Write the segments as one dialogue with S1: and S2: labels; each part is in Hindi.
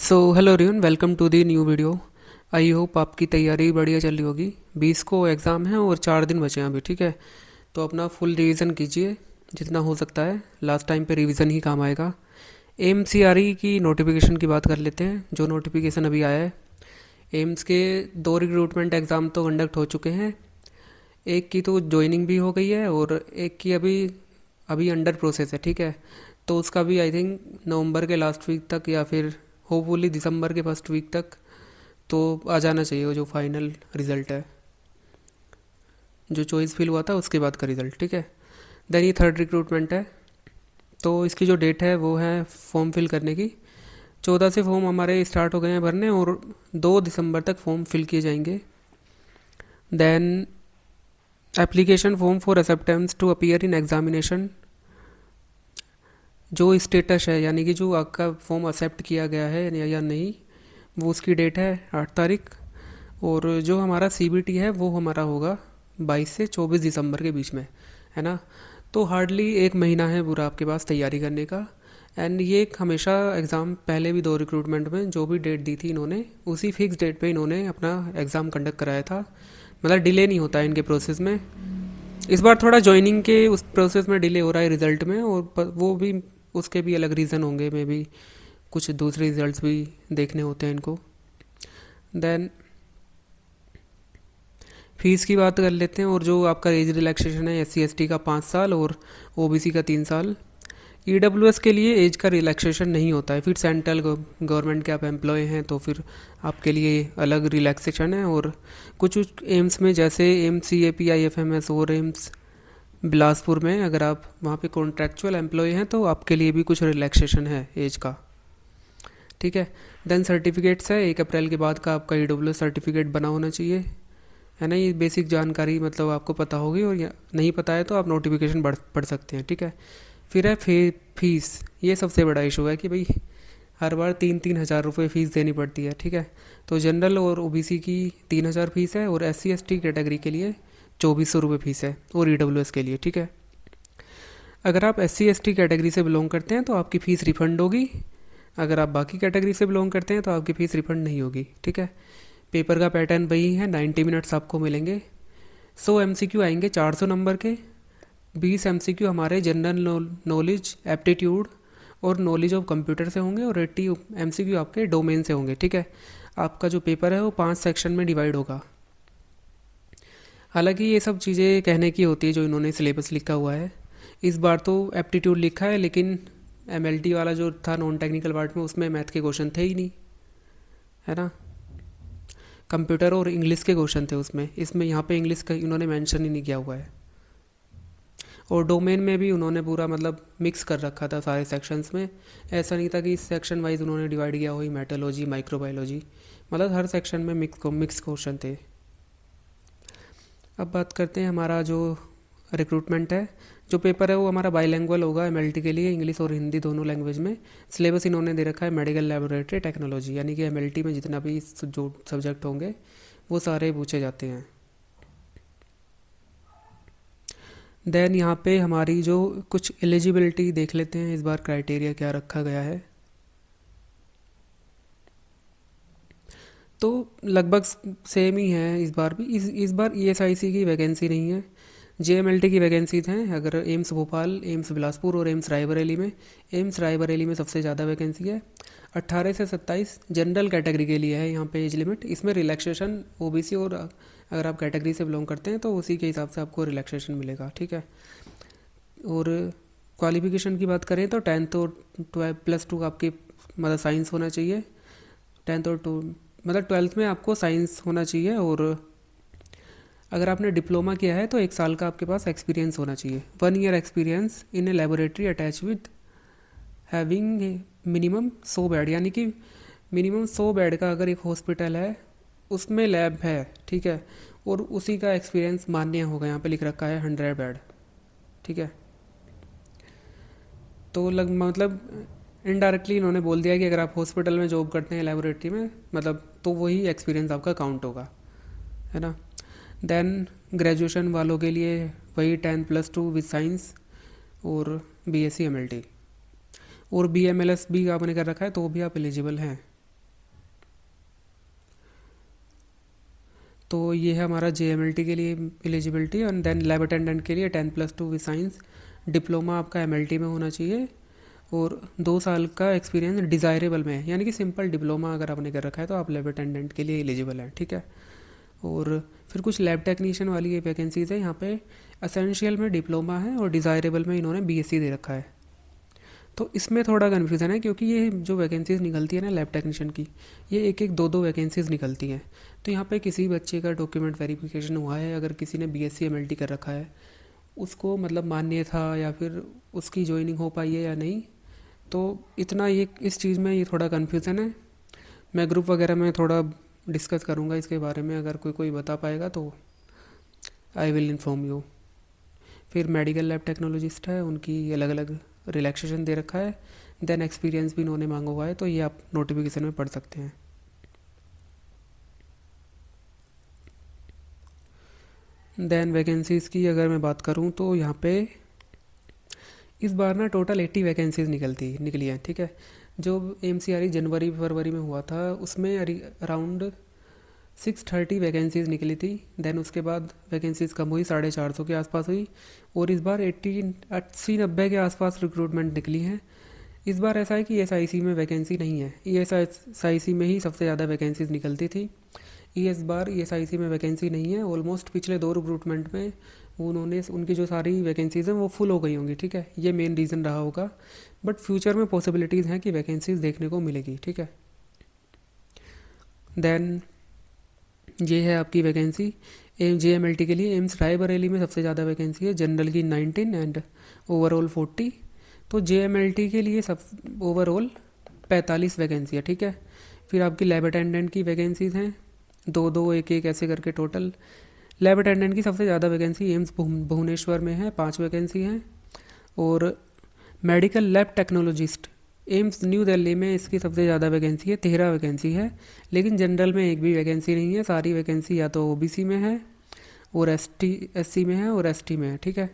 S1: So hello everyone, welcome to the new video. I hope आपकी तैयारी बढ़िया चल रही होगी। 20 को एग्ज़ाम है और 4 दिन बचे हैं अभी, ठीक है। तो अपना फुल रिवीजन कीजिए जितना हो सकता है। लास्ट टाइम पे रिवीजन ही काम आएगा। एमसीआरई की नोटिफिकेशन की बात कर लेते हैं। जो नोटिफिकेशन अभी आया है, एम्स के 2 रिक्रूटमेंट एग्ज़ाम तो कंडक्ट हो चुके हैं। एक की तो ज्वाइनिंग भी हो गई है और एक की अभी अभी अंडर प्रोसेस है, ठीक है। तो उसका भी आई थिंक नवंबर के लास्ट वीक तक या फिर होपफुली दिसंबर के फर्स्ट वीक तक तो आ जाना चाहिए वो जो फाइनल रिजल्ट है, जो चॉइस फिल हुआ था उसके बाद का रिजल्ट, ठीक है। देन ये थर्ड रिक्रूटमेंट है। तो इसकी जो डेट है वो है फॉर्म फिल करने की। 14 से फॉर्म हमारे स्टार्ट हो गए हैं भरने और 2 दिसंबर तक फॉर्म फिल किए जाएंगे। Then application form for acceptance to appear in examination, जो स्टेटस है यानी कि जो आपका फॉर्म एक्सेप्ट किया गया है या नहीं, वो उसकी डेट है 8 तारीख। और जो हमारा सीबीटी है वो हमारा होगा 22 से 24 दिसंबर के बीच में, है ना। तो हार्डली एक महीना है पूरा आपके पास तैयारी करने का। एंड ये एक हमेशा एग्ज़ाम पहले भी 2 रिक्रूटमेंट में जो भी डेट दी थी इन्होंने उसी फिक्स डेट पे इन्होंने अपना एग्ज़ाम कंडक्ट कराया था। मतलब डिले नहीं होता है इनके प्रोसेस में। इस बार थोड़ा ज्वाइनिंग के उस प्रोसेस में डिले हो रहा है रिज़ल्ट में, और वो भी उसके भी अलग रीज़न होंगे, मे भी कुछ दूसरे रिजल्ट्स भी देखने होते हैं इनको। देन फीस की बात कर लेते हैं। और जो आपका एज रिलैक्सेशन है SC ST का 5 साल और OBC का 3 साल। EWS के लिए एज का रिलैक्सेशन नहीं होता है। फिर सेंट्रल गवर्नमेंट के आप एम्प्लॉय हैं तो फिर आपके लिए अलग रिलैक्सेशन है। और कुछ एम्स में जैसे एम्स CAPIFMS और एम्स बिलासपुर में अगर आप वहाँ पे कॉन्ट्रेक्चुअल एम्प्लॉय हैं तो आपके लिए भी कुछ रिलैक्सेशन है एज का, ठीक है। देन सर्टिफिकेट्स है। 1 अप्रैल के बाद का आपका EWS सर्टिफिकेट बना होना चाहिए, है ना। ये बेसिक जानकारी मतलब आपको पता होगी, और नहीं पता है तो आप नोटिफिकेशन पढ़ सकते हैं, ठीक है। फिर है फीस। ये सबसे बड़ा इशू है कि भाई हर बार 3-3 हज़ार रुपये फ़ीस देनी पड़ती है, ठीक है। तो जनरल और OBC की 3 हज़ार फीस है और SC ST कैटेगरी के लिए 2400 रुपये फीस है, और EWS के लिए, ठीक है। अगर आप SC ST कैटेगरी से बिलोंग करते हैं तो आपकी फ़ीस रिफ़ंड होगी। अगर आप बाकी कैटेगरी से बिलोंग करते हैं तो आपकी फ़ीस रिफ़ंड नहीं होगी, ठीक है। पेपर का पैटर्न वही है, 90 मिनट्स आपको मिलेंगे। 100 MCQ आएंगे 400 नंबर के। 20 MCQ हमारे जनरल नॉलेज, एप्टीट्यूड और नॉलेज ऑफ कंप्यूटर से होंगे, और 80 MCQ आपके डोमेन से होंगे, ठीक है। आपका जो पेपर है वो 5 सेक्शन में डिवाइड होगा। हालांकि ये सब चीज़ें कहने की होती है जो इन्होंने सिलेबस लिखा हुआ है। इस बार तो एप्टीट्यूड लिखा है, लेकिन MLT वाला जो था नॉन टेक्निकल पार्ट में उसमें मैथ के क्वेश्चन थे ही नहीं, है ना। कंप्यूटर और इंग्लिश के क्वेश्चन थे उसमें। इसमें यहाँ पे इंग्लिश का इन्होंने मेंशन ही नहीं किया हुआ है। और डोमेन में भी उन्होंने पूरा मतलब मिक्स कर रखा था सारे सेक्शंस में। ऐसा नहीं था कि सेक्शन वाइज उन्होंने डिवाइड किया हो, मेटोलॉजी, माइक्रोबायोलॉजी, मतलब हर सेक्शन में मिक्स क्वेश्चन थे। अब बात करते हैं हमारा जो रिक्रूटमेंट है। जो पेपर है वो हमारा बाईलैंग्वेज होगा MLT के लिए, इंग्लिश और हिंदी दोनों लैंग्वेज में। सिलेबस इन्होंने दे रखा है मेडिकल लैबोरेटरी टेक्नोलॉजी, यानी कि MLT में जितना भी जो सब्जेक्ट होंगे वो सारे पूछे जाते हैं। देन यहाँ पे हमारी जो कुछ एलिजिबिलिटी देख लेते हैं, इस बार क्राइटेरिया क्या रखा गया है। तो लगभग सेम ही है इस बार भी। इस बार ESIC की वैकेंसी नहीं है, JMLT की वैकेंसीज हैं। अगर एम्स भोपाल, एम्स बिलासपुर और एम्स रायबरेली में सबसे ज़्यादा वैकेंसी है। 18 से 27 जनरल कैटेगरी के लिए है यहाँ पे एज लिमिट। इसमें रिलैक्सेशन OBC और अगर आप कैटेगरी से बिलोंग करते हैं तो उसी के हिसाब से आपको रिलैक्सेशन मिलेगा, ठीक है। और क्वालिफिकेशन की बात करें तो 10th और 12 +2 आपके मतलब साइंस होना चाहिए। 10th और 2 मतलब 12th में आपको साइंस होना चाहिए। और अगर आपने डिप्लोमा किया है तो 1 साल का आपके पास एक्सपीरियंस होना चाहिए। 1 year experience in a laboratory attach with having minimum 100 bed, यानी कि मिनिमम 100 बेड का अगर एक हॉस्पिटल है उसमें लैब है, ठीक है, और उसी का एक्सपीरियंस मान्य होगा। यहाँ पे लिख रखा है 100 बेड, ठीक है। तो मतलब इनडायरेक्टली इन्होंने बोल दिया कि अगर आप हॉस्पिटल में जॉब करते हैं लेबोरेटरी में, मतलब तो वही एक्सपीरियंस आपका काउंट होगा, है ना। देन ग्रेजुएशन वालों के लिए वही 10 + 2 विद साइंस और BSc MLT, और BMLS भी आपने कर रखा है तो भी आप एलिजिबल हैं। तो ये है हमारा JMLT के लिए eligibility. And then lab attendant के लिए 10+2 विद साइंस, डिप्लोमा आपका MLT में होना चाहिए और 2 साल का एक्सपीरियंस डिज़ायरेबल में है, यानी कि सिंपल डिप्लोमा अगर आपने कर रखा है तो आप लैब अटेंडेंट के लिए एलिजिबल हैं, ठीक है। और फिर कुछ लैब टेक्नीशियन वाली ये वैकेंसीज़ है, यहाँ पे असेंशियल में डिप्लोमा है और डिज़ायरेबल में इन्होंने BSc दे रखा है। तो इसमें थोड़ा कन्फ्यूज़न है क्योंकि ये जो वैकेंसीज़ निकलती है ना लैब टेक्नीशियन की, ये एक एक दो दो वैकेंसीज़ निकलती हैं। तो यहाँ पे किसी बच्चे का डॉक्यूमेंट वेरिफिकेशन हुआ है, अगर किसी ने BSc MLT कर रखा है, उसको मतलब मान्य था या फिर उसकी ज्वाइनिंग हो पाई है या नहीं, तो इतना ये इस चीज़ में ये थोड़ा कन्फ्यूज़न है। मैं ग्रुप वगैरह में थोड़ा डिस्कस करूँगा इसके बारे में, अगर कोई बता पाएगा तो आई विल इन्फॉर्म यू। फिर मेडिकल लैब टेक्नोलॉजिस्ट है, उनकी अलग अलग रिलैक्सेशन दे रखा है। देन एक्सपीरियंस भी इन्होंने मांगा हुआ है, तो ये आप नोटिफिकेशन में पढ़ सकते हैं। देन वैकेंसीज़ की अगर मैं बात करूँ तो यहाँ पे इस बार ना टोटल 80 वैकेंसीज़ निकली हैं, ठीक है। जो MCRE जनवरी फरवरी में हुआ था उसमें अराउंड 630 वैकेंसीज़ निकली थी। देन उसके बाद वैकेंसीज़ कम हुई, 450 के आसपास हुई, और इस बार 80-90 के आसपास रिक्रूटमेंट निकली हैं। इस बार ऐसा है कि ESIC में वैकेंसी नहीं है, ESIC में ही सबसे ज़्यादा वैकेंसीज़ निकलती थी। इस बार ESIC में वैकेंसी नहीं है। ऑलमोस्ट पिछले 2 रिक्रूटमेंट में उन्होंने उनकी जो सारी वैकेंसीज़ हैं वो फुल हो गई होंगी, ठीक है। ये मेन रीज़न रहा होगा, बट फ्यूचर में पॉसिबिलिटीज़ हैं कि वैकेंसीज़ देखने को मिलेगी, ठीक है। देन ये है आपकी वैकेंसी JMLT के लिए। एम्स रायबरेली में सबसे ज़्यादा वैकेंसी है, जनरल की 19 एंड ओवरऑल 40। तो JMLT के लिए सब ओवरऑल 45 वैकेंसी है, ठीक है। फिर आपकी लैब अटेंडेंट की वैकेंसीज़ हैं 2-2 1-1 ऐसे करके टोटल। लैब अटेंडेंट की सबसे ज़्यादा वैकेंसी एम्स भुवनेश्वर में है, 5 वैकेंसी हैं। और medical lab technologist AIIMS new Delhi में इसकी सबसे ज़्यादा वैकेंसी है, 13 वैकेंसी है। लेकिन जनरल में एक भी वैकेंसी नहीं है, सारी वैकेंसी या तो OBC में है और SC में है और ST में है, ठीक है।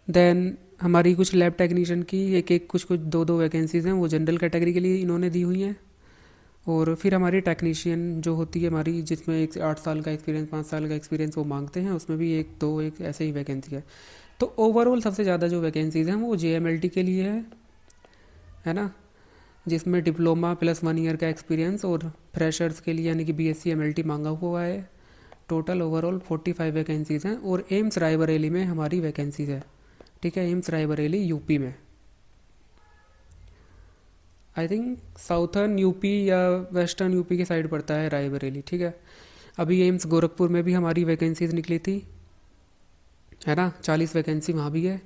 S1: देन हमारी कुछ लैब टेक्नीशियन की एक एक कुछ 2-2 वैकेंसीज़ हैं, वो जनरल कैटेगरी के लिए इन्होंने दी हुई हैं। और फिर हमारी टेक्नीशियन जो होती है हमारी, जिसमें 8 साल का एक्सपीरियंस 5 साल का एक्सपीरियंस वो मांगते हैं, उसमें भी 1-2 ऐसे ही वैकेंसी है। तो ओवरऑल सबसे ज़्यादा जो वैकेंसीज़ हैं वो JMLT के लिए है ना, जिसमें डिप्लोमा प्लस 1 ईयर का एक्सपीरियंस और फ्रेशर्स के लिए यानी कि BSc MLT मांगा हुआ है। टोटल ओवरऑल 45 वैकेंसीज़ हैं। और एम्स रायबरेली में हमारी वैकेंसीज़ है, ठीक है। एम्स रायबरेली UP में, आई थिंक साउथर्न UP या वेस्टर्न UP के साइड पड़ता है रायबरेली, ठीक है। अभी एम्स गोरखपुर में भी हमारी वैकेंसीज निकली थी, है ना, 40 वैकेंसी वहाँ भी है।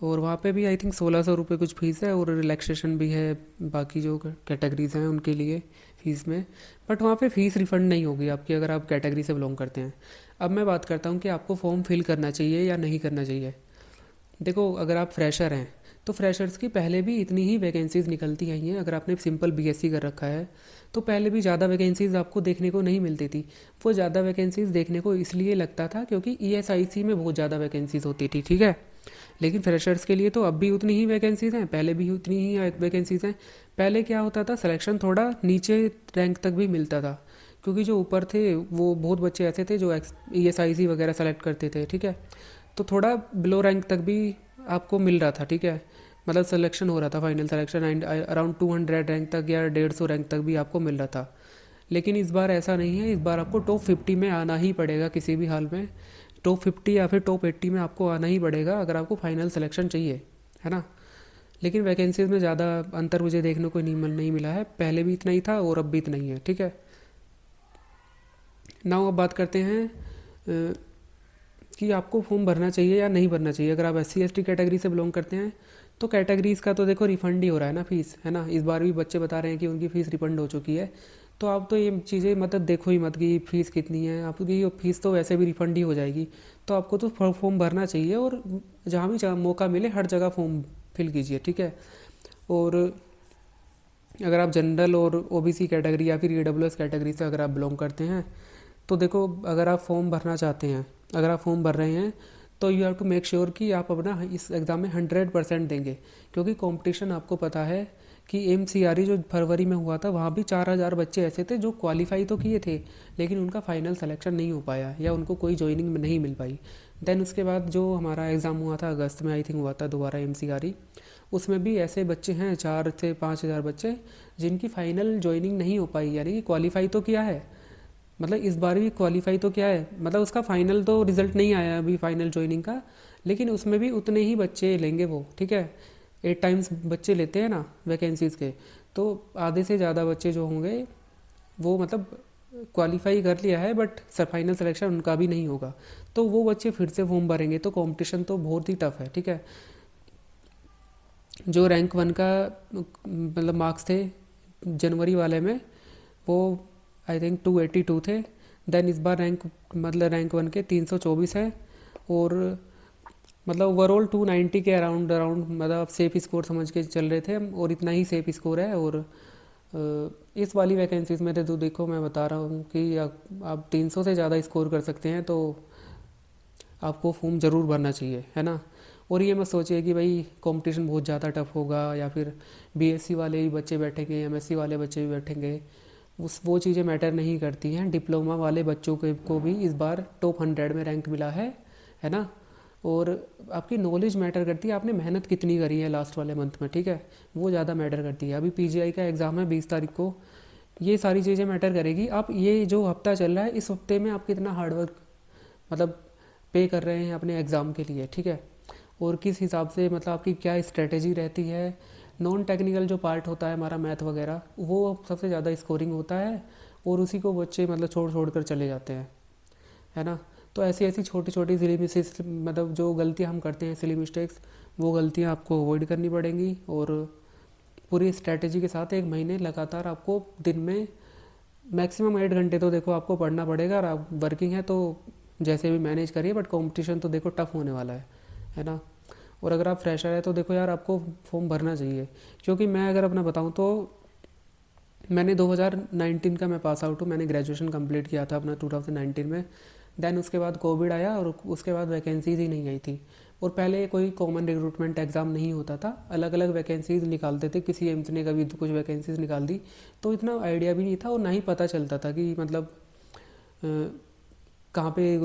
S1: और वहाँ पे भी आई थिंक 1600 रुपये कुछ फीस है, और रिलैक्सेशन भी है बाकी जो कैटेगरीज हैं उनके लिए फ़ीस में। बट वहाँ पे फ़ीस रिफ़ंड नहीं होगी आपकी अगर आप कैटेगरी से बिलोंग करते हैं। अब मैं बात करता हूँ कि आपको फॉर्म फिल करना चाहिए या नहीं करना चाहिए। देखो, अगर आप फ्रेशर हैं तो फ्रेशर्स की पहले भी इतनी ही वैकेंसीज़ निकलती आई हैं। अगर आपने सिंपल BSc कर रखा है तो पहले भी ज़्यादा वैकेंसीज़ आपको देखने को नहीं मिलती थी। वो ज़्यादा वैकेंसीज़ देखने को इसलिए लगता था क्योंकि ESIC में बहुत ज़्यादा वैकेंसीज़ होती थी, ठीक है। लेकिन फ्रेशर्स के लिए तो अब भी उतनी ही वैकेंसीज़ हैं, पहले भी उतनी ही वैकेंसीज़ हैं। पहले क्या होता था, सिलेक्शन थोड़ा नीचे रैंक तक भी मिलता था, क्योंकि जो ऊपर थे वो बहुत बच्चे ऐसे थे जो ESIC वगैरह सेलेक्ट करते थे, ठीक है। तो थोड़ा बिलो रैंक तक भी आपको मिल रहा था, ठीक है। मतलब सिलेक्शन हो रहा था, final selection and around 200 rank तक या 150 रैंक तक भी आपको मिल रहा था। लेकिन इस बार ऐसा नहीं है, इस बार आपको टॉप 50 में आना ही पड़ेगा किसी भी हाल में। टॉप 50 या फिर टॉप 80 में आपको आना ही पड़ेगा अगर आपको फाइनल सिलेक्शन चाहिए, है ना। लेकिन वैकेंसीज में ज़्यादा अंतर मुझे देखने को नहीं मिला है, पहले भी इतना ही था और अब भी इतना ही है, ठीक है। नाउ अब बात करते हैं कि आपको फॉर्म भरना चाहिए या नहीं भरना चाहिए। अगर आप SC ST कैटेगरी से बिलोंग करते हैं तो कैटेगरीज़ का तो देखो रिफ़ंड ही हो रहा है ना फीस, है ना। इस बार भी बच्चे बता रहे हैं कि उनकी फ़ीस रिफ़ंड हो चुकी है। तो आप तो ये चीज़ें मतलब देखो ही मत कि फ़ीस कितनी है, आपकी फ़ीस तो वैसे भी रिफ़ंड ही हो जाएगी। तो आपको तो फॉर्म भरना चाहिए, और जहाँ भी मौका मिले हर जगह फॉर्म फिल कीजिए, ठीक है। और अगर आप जनरल और OBC कैटेगरी या फिर EWS कैटेगरी से अगर आप बिलोंग करते हैं तो देखो, अगर आप फॉर्म भरना चाहते हैं, अगर आप फॉर्म भर रहे हैं तो you have to make sure कि आप अपना इस एग्ज़ाम में 100% देंगे, क्योंकि कंपटीशन आपको पता है कि MCRE जो फरवरी में हुआ था वहाँ भी 4000 बच्चे ऐसे थे जो क्वालिफाई तो किए थे, लेकिन उनका फाइनल सिलेक्शन नहीं हो पाया या उनको कोई ज्वाइनिंग में नहीं मिल पाई। देन उसके बाद जो हमारा एग्ज़ाम हुआ था अगस्त में, आई थिंक हुआ था दोबारा MCRE, उसमें भी ऐसे बच्चे हैं 4 से 5 हज़ार बच्चे जिनकी फ़ाइनल ज्वाइनिंग नहीं हो पाई, यानी कि क्वालिफाई तो किया है, मतलब इस बार भी क्वालिफाई तो किया है, मतलब उसका फाइनल तो रिज़ल्ट नहीं आया अभी फाइनल ज्वाइनिंग का, लेकिन उसमें भी उतने ही बच्चे लेंगे वो, ठीक है। 8 टाइम्स बच्चे लेते हैं ना वैकेंसीज़ के, तो आधे से ज़्यादा बच्चे जो होंगे वो मतलब क्वालिफाई कर लिया है, बट फाइनल सिलेक्शन उनका भी नहीं होगा, तो वो बच्चे फिर से फॉर्म भरेंगे, तो कंपटीशन तो बहुत ही टफ है, ठीक है। जो रैंक 1 का मतलब मार्क्स थे जनवरी वाले में, वो आई थिंक 282 थे। देन इस बार रैंक 1 के 324 है, और मतलब ओवरऑल 290 के अराउंड अराउंड मतलब सेफ स्कोर समझ के चल रहे थे हम, और इतना ही सेफ स्कोर है। और इस वाली वैकेंसीज में तो देखो मैं बता रहा हूँ कि आप 300 से ज़्यादा स्कोर कर सकते हैं, तो आपको फॉर्म ज़रूर भरना चाहिए, है ना। और ये मत सोचिए कि भाई कंपटीशन बहुत ज़्यादा टफ होगा या फिर BSc वाले ही बच्चे बैठेंगे, MSc वाले बच्चे भी बैठेंगे, वो चीज़ें मैटर नहीं करती हैं। डिप्लोमा वाले बच्चों को भी इस बार टॉप 100 में रैंक मिला है ना। और आपकी नॉलेज मैटर करती है, आपने मेहनत कितनी करी है लास्ट वाले मंथ में, ठीक है, वो ज़्यादा मैटर करती है। अभी PGI का एग्ज़ाम है 20 तारीख को, ये सारी चीज़ें मैटर करेगी। आप ये जो हफ्ता चल रहा है, इस हफ्ते में आप कितना हार्डवर्क मतलब पे कर रहे हैं अपने एग्ज़ाम के लिए, ठीक है, और किस हिसाब से मतलब आपकी क्या स्ट्रेटेजी रहती है। नॉन टेक्निकल जो पार्ट होता है हमारा मैथ वगैरह, वो सबसे ज़्यादा स्कोरिंग होता है, और उसी को बच्चे मतलब छोड़ छोड़ कर चले जाते हैं, है ना। तो ऐसी ऐसी छोटी छोटी सिली मिसेस मतलब जो गलतियाँ हम करते हैं, सिली मिस्टेक्स, वो गलतियाँ आपको अवॉइड करनी पड़ेंगी। और पूरी स्ट्रेटेजी के साथ 1 महीने लगातार आपको दिन में मैक्सिमम 8 घंटे तो देखो आपको पढ़ना पड़ेगा। और आप वर्किंग है तो जैसे भी मैनेज करिए, बट कंपटीशन तो देखो टफ होने वाला है ना। और अगर आप फ्रेशर है तो देखो यार आपको फॉर्म भरना चाहिए, क्योंकि मैं अगर अपना बताऊं तो मैंने 2019 का मैं पास आउट हूँ, मैंने ग्रेजुएशन कंप्लीट किया था अपना 2019 में। देन उसके बाद कोविड आया और उसके बाद वैकेंसीज ही नहीं आई थी। और पहले कोई कॉमन रिक्रूटमेंट एग्ज़ाम नहीं होता था, अलग अलग वैकेंसीज निकालते थे, किसी एम्स ने कभी कुछ वैकेंसीज निकाल दी, तो इतना आइडिया भी नहीं था और ना ही पता चलता था कि मतलब कहाँ पे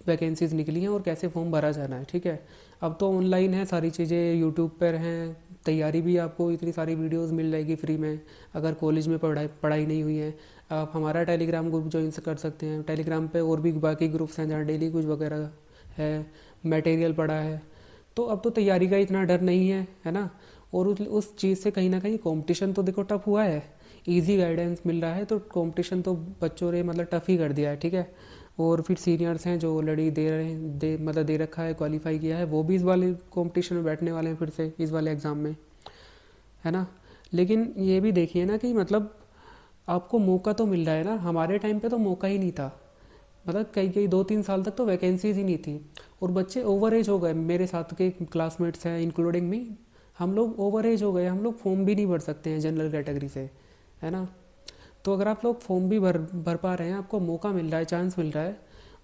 S1: वैकेंसीज निकली हैं और कैसे फॉर्म भरा जाना है, ठीक है। अब तो ऑनलाइन है सारी चीज़ें, यूट्यूब पर हैं, तैयारी भी आपको इतनी सारी वीडियोस मिल जाएगी फ्री में। अगर कॉलेज में पढ़ाई नहीं हुई है, आप हमारा टेलीग्राम ग्रुप ज्वाइन कर सकते हैं। टेलीग्राम पे और भी बाकी ग्रुप्स हैं जहाँ डेली कुछ वगैरह है, मटेरियल पड़ा है, तो अब तो तैयारी का इतना डर नहीं है ना। और उस चीज़ से कहीं ना कहीं कंपटीशन तो देखो टफ हुआ है, इजी गाइडेंस मिल रहा है, तो कंपटीशन तो बच्चों ने मतलब टफ ही कर दिया है, ठीक है। और फिर सीनियर्स हैं जो ऑलरेडी दे रहे हैं, मतलब दे रखा है, क्वालिफाई किया है, वो भी इस वाले कंपटीशन में बैठने वाले हैं फिर से इस वाले एग्ज़ाम में, है ना। लेकिन ये भी देखिए ना कि मतलब आपको मौका तो मिल रहा है ना, हमारे टाइम पे तो मौका ही नहीं था, मतलब कई कई 2-3 साल तक तो वैकेंसीज ही नहीं थी। और बच्चे ओवर एज हो गए, मेरे साथ के क्लासमेट्स हैं इंक्लूडिंग मी, हम लोग ओवर एज हो गए, हम लोग फॉर्म भी नहीं भर सकते हैं जनरल कैटेगरी से, है ना। तो अगर आप लोग फॉर्म भी भर पा रहे हैं, आपको मौका मिल रहा है, चांस मिल रहा है,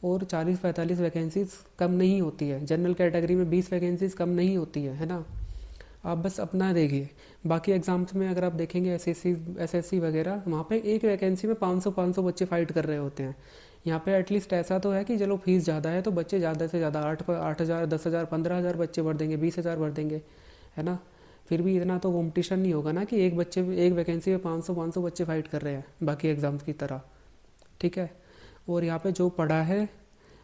S1: और 40-45 वैकेंसीज कम नहीं होती है, जनरल कैटेगरी में 20 वैकेंसीज कम नहीं होती है ना। आप बस अपना देखिए, बाकी एग्ज़ाम्स में अगर आप देखेंगे SSC वगैरह, वहाँ पे एक वैकेंसी में 500 बच्चे फाइट कर रहे होते हैं। यहाँ पे एटलीस्ट ऐसा तो है कि चलो फीस ज़्यादा है तो बच्चे ज़्यादा से ज़्यादा 8,000 10,000 15,000 बच्चे भर देंगे, 20,000 भर देंगे, है ना। फिर भी इतना तो कंपटीशन नहीं होगा ना कि एक वैकेंसी में 500 बच्चे फाइट कर रहे हैं बाकी एग्ज़ाम्स की तरह, ठीक है। और यहाँ पे जो पढ़ा है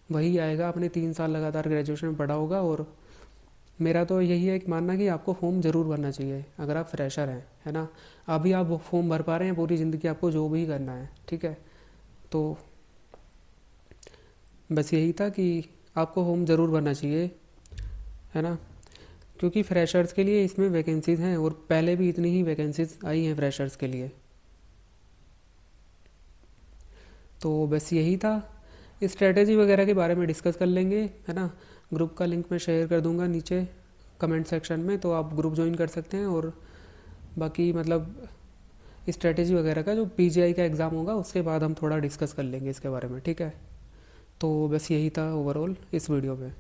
S1: वही आएगा, आपने 3 साल लगातार ग्रेजुएशन में पढ़ा होगा। और मेरा तो यही है कि मानना कि आपको फॉर्म ज़रूर भरना चाहिए अगर आप फ्रेशर हैं, है ना। अभी आप फॉर्म भर पा रहे हैं, पूरी ज़िंदगी आपको जो भी करना है, ठीक है। तो बस यही था कि आपको फॉर्म ज़रूर भरना चाहिए, है ना, क्योंकि फ्रेशर्स के लिए इसमें वैकेंसीज़ हैं और पहले भी इतनी ही वैकेंसीज़ आई हैं फ्रेशर्स के लिए। तो बस यही था, स्ट्रेटेजी वगैरह के बारे में डिस्कस कर लेंगे, है ना। ग्रुप का लिंक मैं शेयर कर दूंगा नीचे कमेंट सेक्शन में, तो आप ग्रुप ज्वाइन कर सकते हैं। और बाकी मतलब स्ट्रेटेजी वगैरह का जो PGI का एग्ज़ाम होगा उसके बाद हम थोड़ा डिस्कस कर लेंगे इसके बारे में, ठीक है। तो बस यही था ओवरऑल इस वीडियो में।